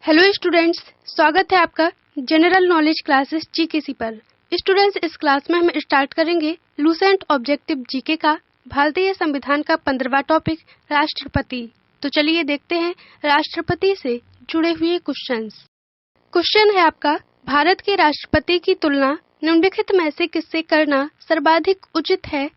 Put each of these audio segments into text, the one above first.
Hello students, स्वागत है आपका जनरल नॉलेज क्लासेस जीकेसी पर। स्टूडेंट्स, इस क्लास में हम स्टार्ट करेंगे लूसेंट ऑब्जेक्टिव जीके का भारतीय संविधान का 15वां टॉपिक राष्ट्रपति। तो चलिए देखते हैं राष्ट्रपति से जुड़े हुए क्वेश्चंस। क्वेश्चन है आपका, भारत के राष्ट्रपति की तुलना निम्नलिखित में से किससे करना सर्वाधिक उचित है?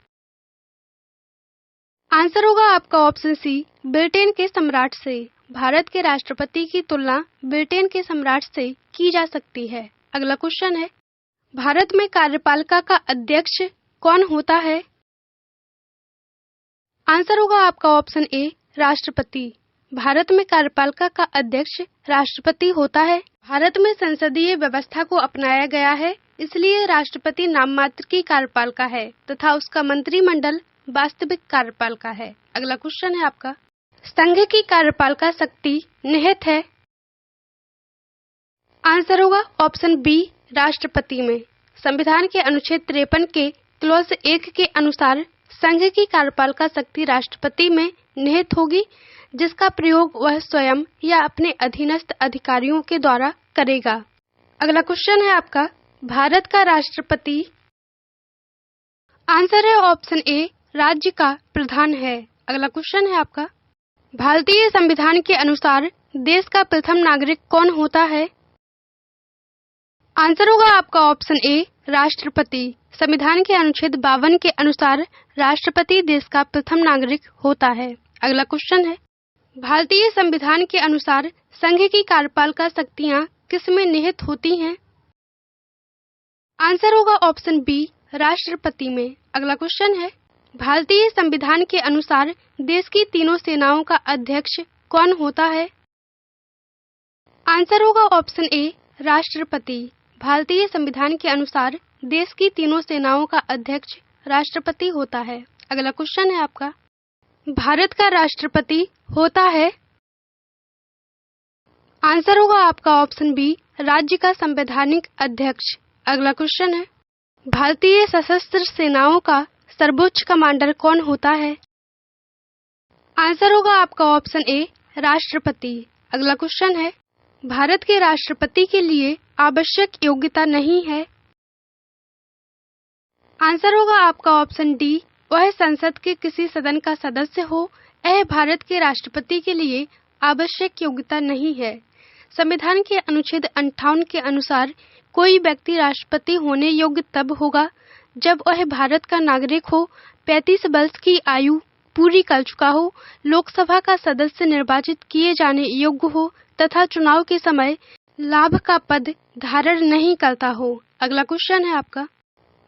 आंसर होगा आपका ऑप्शन सी, ब्रिटेन के सम्राट से। भारत के राष्ट्रपति की तुलना ब्रिटेन के सम्राट से की जा सकती है। अगला क्वेश्चन है, भारत में कार्यपालिका का अध्यक्ष कौन होता है? आंसर होगा आपका ऑप्शन ए, राष्ट्रपति। भारत में कार्यपालिका का अध्यक्ष राष्ट्रपति होता है। भारत में संसदीय व्यवस्था को अपनाया गया है, इसलिए राष्ट्रपति नाम मात्र की कार्यपालिका है तथा उसका मंत्रिमंडल वास्तविक कार्यपालिका है। अगला क्वेश्चन है आपका, संघ की कार्यपालिका शक्ति निहित है? आंसर होगा ऑप्शन बी, राष्ट्रपति में। संविधान के अनुच्छेद 53 के क्लॉज 1 के अनुसार संघ की कार्यपालिका शक्ति राष्ट्रपति में निहित होगी, जिसका प्रयोग वह स्वयं या अपने अधीनस्थ अधिकारियों के द्वारा करेगा। अगला क्वेश्चन है आपका, भारत का राष्ट्रपति। आंसर है ऑप्शन ए, राज्य का प्रधान है। अगला क्वेश्चन है आपका, भारतीय संविधान के अनुसार देश का प्रथम नागरिक कौन होता है? आंसर होगा आपका ऑप्शन ए, राष्ट्रपति। संविधान के अनुच्छेद 52 के अनुसार राष्ट्रपति देश का प्रथम नागरिक होता है। अगला क्वेश्चन है, भारतीय संविधान के अनुसार संघ की कार्यपालिका शक्तियां किसमें निहित होती हैं? आंसर होगा ऑप्शन बी, राष्ट्रपति में। अगला क्वेश्चन है, भारतीय संविधान के अनुसार देश की तीनों सेनाओं का अध्यक्ष कौन होता है? आंसर होगा ऑप्शन ए, राष्ट्रपति। भारतीय संविधान के अनुसार देश की तीनों सेनाओं का अध्यक्ष राष्ट्रपति होता है। अगला क्वेश्चन है आपका, भारत का राष्ट्रपति होता है? आंसर होगा आपका ऑप्शन बी, राज्य का संवैधानिक अध्यक्ष। अगला क्वेश्चन है, भारतीय सशस्त्र सेनाओं का सर्वोच्च कमांडर कौन होता है? आंसर होगा आपका ऑप्शन ए, राष्ट्रपति। अगला क्वेश्चन है, भारत के राष्ट्रपति के लिए आवश्यक योग्यता नहीं है। आंसर होगा आपका ऑप्शन डी, वह संसद के किसी सदन का सदस्य हो। यह भारत के राष्ट्रपति के लिए आवश्यक योग्यता नहीं है। संविधान के अनुच्छेद 58 के अनुसार कोई व्यक्ति राष्ट्रपति होने योग्य तब होगा जब वह भारत का नागरिक हो, 35 वर्ष की आयु पूरी कर चुका हो, लोकसभा का सदस्य निर्वाचित किए जाने योग्य हो तथा चुनाव के समय लाभ का पद धारण नहीं करता हो। अगला क्वेश्चन है आपका,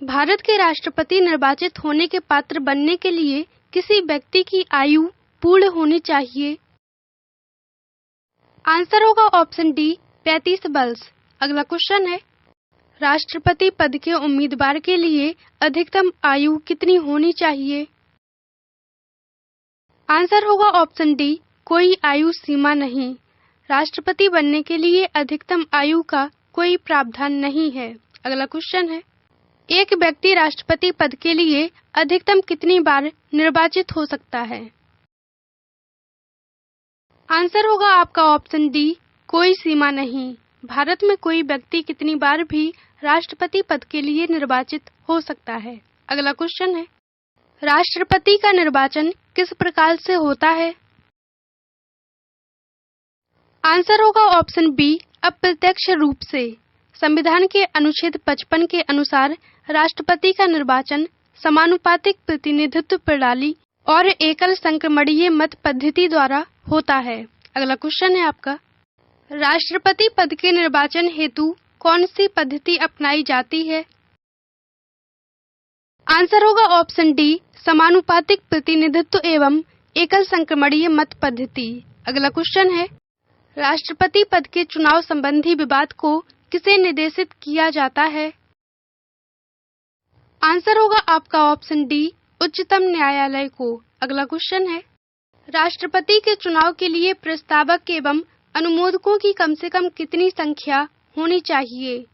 भारत के राष्ट्रपति निर्वाचित होने के पात्र बनने के लिए किसी व्यक्ति की आयु पूर्ण होनी चाहिए। आंसर होगा ऑप्शन डी, 35 वर्ष। अगला क्वेश्चन है, राष्ट्रपति पद के उम्मीदवार के लिए अधिकतम आयु कितनी होनी चाहिए? आंसर होगा ऑप्शन डी, कोई आयु सीमा नहीं। राष्ट्रपति बनने के लिए अधिकतम आयु का कोई प्रावधान नहीं है। अगला क्वेश्चन है, एक व्यक्ति राष्ट्रपति पद के लिए अधिकतम कितनी बार निर्वाचित हो सकता है? आंसर होगा आपका ऑप्शन डी, कोई सीमा नहीं। भारत में कोई व्यक्ति कितनी बार भी राष्ट्रपति पद के लिए निर्वाचित हो सकता है। अगला क्वेश्चन है, राष्ट्रपति का निर्वाचन किस प्रकार से होता है? आंसर होगा ऑप्शन बी, अप्रत्यक्ष रूप से। संविधान के अनुच्छेद 55 के अनुसार राष्ट्रपति का निर्वाचन समानुपातिक प्रतिनिधित्व प्रणाली और एकल संक्रमणीय मत पद्धति द्वारा होता है। अगला क्वेश्चन है आपका, राष्ट्रपति पद के निर्वाचन हेतु कौन सी पद्धति अपनाई जाती है? आंसर होगा ऑप्शन डी, समानुपातिक प्रतिनिधित्व एवं एकल संक्रमणीय मत पद्धति। अगला क्वेश्चन है, राष्ट्रपति पद के चुनाव संबंधी विवाद को किसे निर्देशित किया जाता है? आंसर होगा आपका ऑप्शन डी, उच्चतम न्यायालय को। अगला क्वेश्चन है, राष्ट्रपति के चुनाव के लिए प्रस्तावक एवं अनुमोदकों की कम से कम कितनी संख्या होनी चाहिए?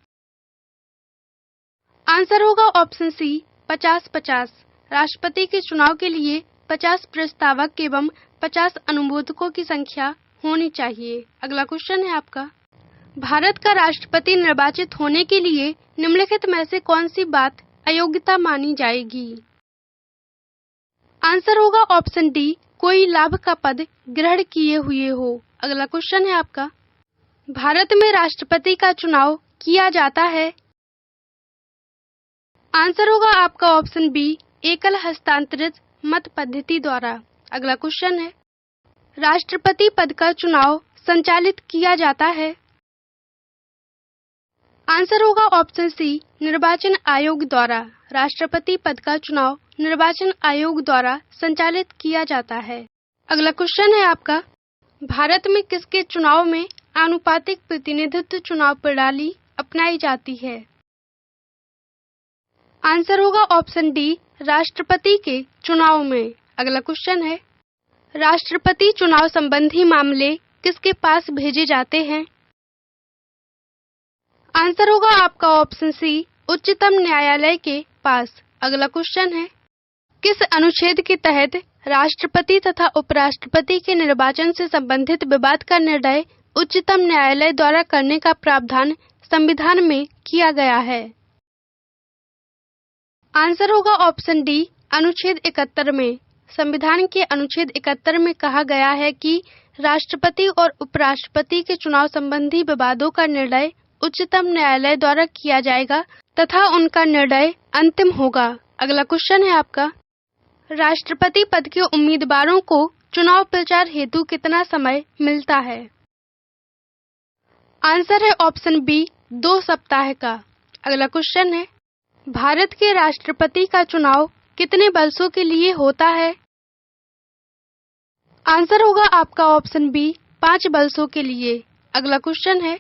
आंसर होगा ऑप्शन सी, 50-50। राष्ट्रपति के चुनाव के लिए 50 प्रस्तावक एवं 50 अनुमोदकों की संख्या होनी चाहिए। अगला क्वेश्चन है आपका, भारत का राष्ट्रपति निर्वाचित होने के लिए निम्नलिखित में से कौन सी बात अयोग्यता मानी जाएगी? आंसर होगा ऑप्शन डी, कोई लाभ का पद ग्रहण किए हुए हो। अगला क्वेश्चन है आपका, भारत में राष्ट्रपति का चुनाव किया जाता है? आंसर होगा आपका ऑप्शन बी, एकल हस्तांतरित मत पद्धति द्वारा। अगला क्वेश्चन है, राष्ट्रपति पद का चुनाव संचालित किया जाता है? आंसर होगा ऑप्शन सी, निर्वाचन आयोग द्वारा। राष्ट्रपति पद का चुनाव निर्वाचन आयोग द्वारा संचालित किया जाता है। अगला क्वेश्चन है आपका, भारत में किसके चुनाव में आनुपातिक प्रतिनिधित्व चुनाव प्रणाली अपनाई जाती है? आंसर होगा ऑप्शन डी, राष्ट्रपति के चुनाव में। अगला क्वेश्चन है, राष्ट्रपति चुनाव संबंधी मामले किसके पास भेजे जाते हैं? आंसर होगा आपका ऑप्शन सी, उच्चतम न्यायालय के पास। अगला क्वेश्चन है, किस अनुच्छेद के तहत राष्ट्रपति तथा उपराष्ट्रपति के निर्वाचन से संबंधित विवाद का निर्णय उच्चतम न्यायालय द्वारा करने का प्रावधान संविधान में किया गया है? आंसर होगा ऑप्शन डी, अनुच्छेद 71 में। संविधान के अनुच्छेद 71 में कहा गया है कि राष्ट्रपति और उपराष्ट्रपति के चुनाव संबंधी विवादों का निर्णय उच्चतम न्यायालय द्वारा किया जाएगा तथा उनका निर्णय अंतिम होगा। अगला क्वेश्चन है आपका, राष्ट्रपति पद के उम्मीदवारों को चुनाव प्रचार हेतु कितना समय मिलता है? आंसर है ऑप्शन बी, 2 सप्ताह का। अगला क्वेश्चन है, भारत के राष्ट्रपति का चुनाव कितने वर्षों के लिए होता है? आंसर होगा आपका ऑप्शन बी, 5 वर्षों के लिए। अगला क्वेश्चन है,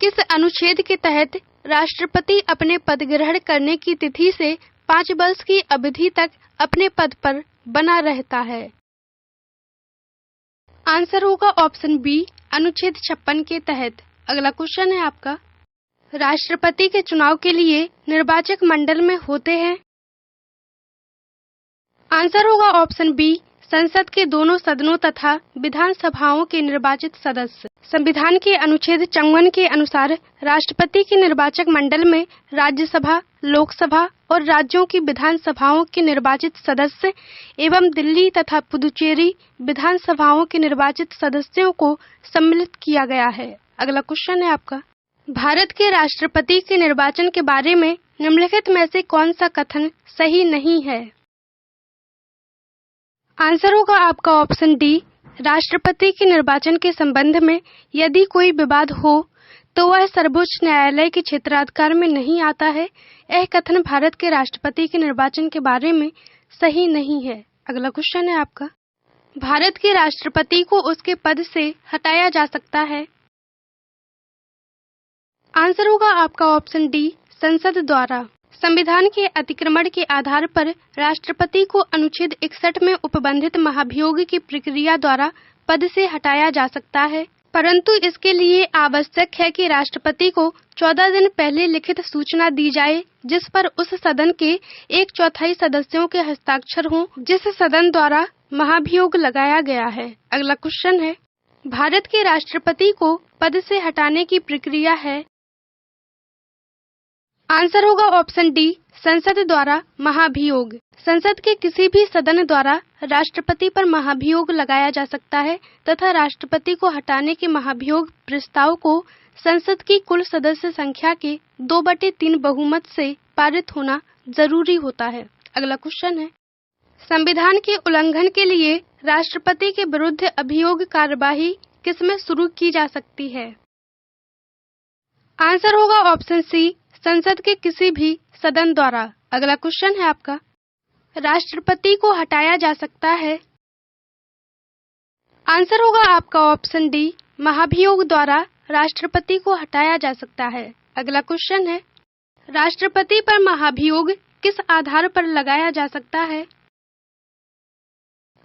किस अनुच्छेद के तहत राष्ट्रपति अपने पद ग्रहण करने की तिथि से 5 वर्ष की अवधि तक अपने पद पर बना रहता है? आंसर होगा ऑप्शन बी, अनुच्छेद 56 के तहत। अगला क्वेश्चन है आपका, राष्ट्रपति के चुनाव के लिए निर्वाचक मंडल में होते हैं? आंसर होगा ऑप्शन बी, संसद के दोनों सदनों तथा विधानसभाओं के निर्वाचित सदस्य। संविधान के अनुच्छेद 54 के अनुसार राष्ट्रपति के निर्वाचक मंडल में राज्यसभा, लोकसभा और राज्यों की विधानसभाओं के निर्वाचित सदस्य एवं दिल्ली तथा पुदुचेरी विधानसभाओं के निर्वाचित सदस्यों को सम्मिलित किया गया है। अगला क्वेश्चन है आपका, भारत के राष्ट्रपति के निर्वाचन के बारे में निम्नलिखित में से कौन सा कथन सही नहीं है? आंसर होगा आपका ऑप्शन डी, राष्ट्रपति के निर्वाचन के संबंध में यदि कोई विवाद हो तो वह सर्वोच्च न्यायालय के क्षेत्राधिकार में नहीं आता है। यह कथन भारत के राष्ट्रपति के निर्वाचन के बारे में सही नहीं है। अगला क्वेश्चन है आपका, भारत के राष्ट्रपति को उसके पद से हटाया जा सकता है? आंसर होगा आपका ऑप्शन डी, संसद द्वारा। संविधान के अतिक्रमण के आधार पर राष्ट्रपति को अनुच्छेद 61 में उपबंधित महाभियोग की प्रक्रिया द्वारा पद से हटाया जा सकता है, परंतु इसके लिए आवश्यक है कि राष्ट्रपति को 14 दिन पहले लिखित सूचना दी जाए, जिस पर उस सदन के 1/4 सदस्यों के हस्ताक्षर हों जिस सदन द्वारा महाभियोग लगाया गया है। अगला क्वेश्चन है, भारत के राष्ट्रपति को पद से हटाने की प्रक्रिया है? आंसर होगा ऑप्शन डी, संसद द्वारा महाभियोग। संसद के किसी भी सदन द्वारा राष्ट्रपति पर महाभियोग लगाया जा सकता है तथा राष्ट्रपति को हटाने के महाभियोग प्रस्ताव को संसद की कुल सदस्य संख्या के 2/3 बहुमत से पारित होना जरूरी होता है। अगला क्वेश्चन है, संविधान के उल्लंघन के लिए राष्ट्रपति के विरुद्ध अभियोग कार्यवाही किसमें शुरू की जा सकती है? आंसर होगा ऑप्शन सी, संसद के किसी भी सदन द्वारा। अगला क्वेश्चन है आपका, राष्ट्रपति को हटाया जा सकता है? आंसर होगा आपका ऑप्शन डी, महाभियोग द्वारा राष्ट्रपति को हटाया जा सकता है। अगला क्वेश्चन है, राष्ट्रपति पर महाभियोग किस आधार पर लगाया जा सकता है?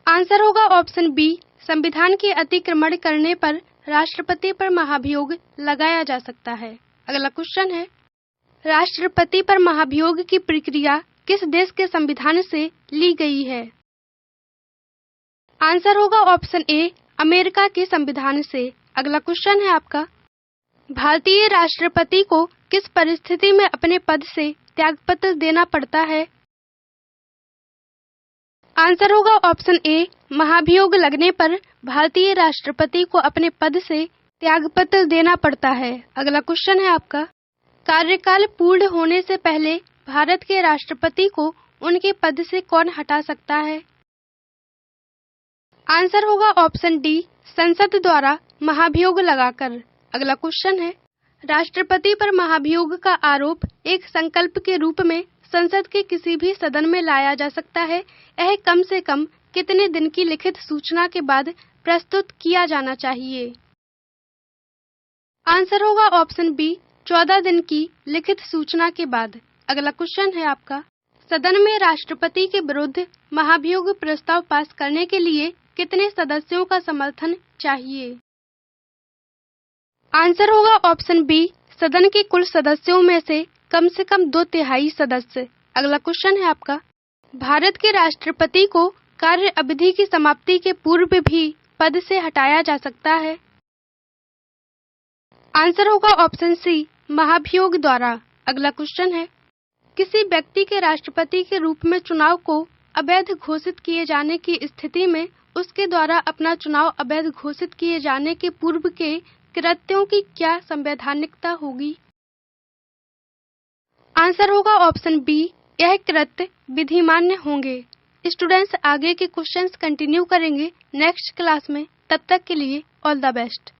आंसर होगा ऑप्शन बी, संविधान के अतिक्रमण करने पर राष्ट्रपति पर महाभियोग लगाया जा सकता है। अगला क्वेश्चन है, राष्ट्रपति पर महाभियोग की प्रक्रिया किस देश के संविधान से ली गई है? आंसर होगा ऑप्शन ए, अमेरिका के संविधान से? अगला क्वेश्चन है आपका, भारतीय राष्ट्रपति को किस परिस्थिति में अपने पद से त्यागपत्र देना पड़ता है? आंसर होगा ऑप्शन ए, महाभियोग लगने पर भारतीय राष्ट्रपति को अपने पद से त्यागपत्र देना पड़ता है। अगला क्वेश्चन है आपका, कार्यकाल पूर्ण होने से पहले भारत के राष्ट्रपति को उनके पद से कौन हटा सकता है? आंसर होगा ऑप्शन डी, संसद द्वारा महाभियोग लगाकर। अगला क्वेश्चन है, राष्ट्रपति पर महाभियोग का आरोप एक संकल्प के रूप में संसद के किसी भी सदन में लाया जा सकता है। यह कम से कम कितने दिन की लिखित सूचना के बाद प्रस्तुत किया जाना चाहिए? आंसर होगा ऑप्शन बी, 14 दिन की लिखित सूचना के बाद। अगला क्वेश्चन है आपका, सदन में राष्ट्रपति के विरुद्ध महाभियोग प्रस्ताव पास करने के लिए कितने सदस्यों का समर्थन चाहिए? आंसर होगा ऑप्शन बी, सदन के कुल सदस्यों में से कम 2/3 सदस्य। अगला क्वेश्चन है आपका, भारत के राष्ट्रपति को कार्य अवधि की समाप्ति के पूर्व भी पद से हटाया जा सकता है? आंसर होगा ऑप्शन सी, महाभियोग द्वारा। अगला क्वेश्चन है, किसी व्यक्ति के राष्ट्रपति के रूप में चुनाव को अवैध घोषित किए जाने की स्थिति में उसके द्वारा अपना चुनाव अवैध घोषित किए जाने के पूर्व के कृत्यों की क्या संवैधानिकता होगी? आंसर होगा ऑप्शन बी, यह कृत्य विधिमान्य होंगे। स्टूडेंट्स आगे के क्वेश्चंस कंटिन्यू करेंगे नेक्स्ट क्लास में। तब तक के लिए ऑल द बेस्ट।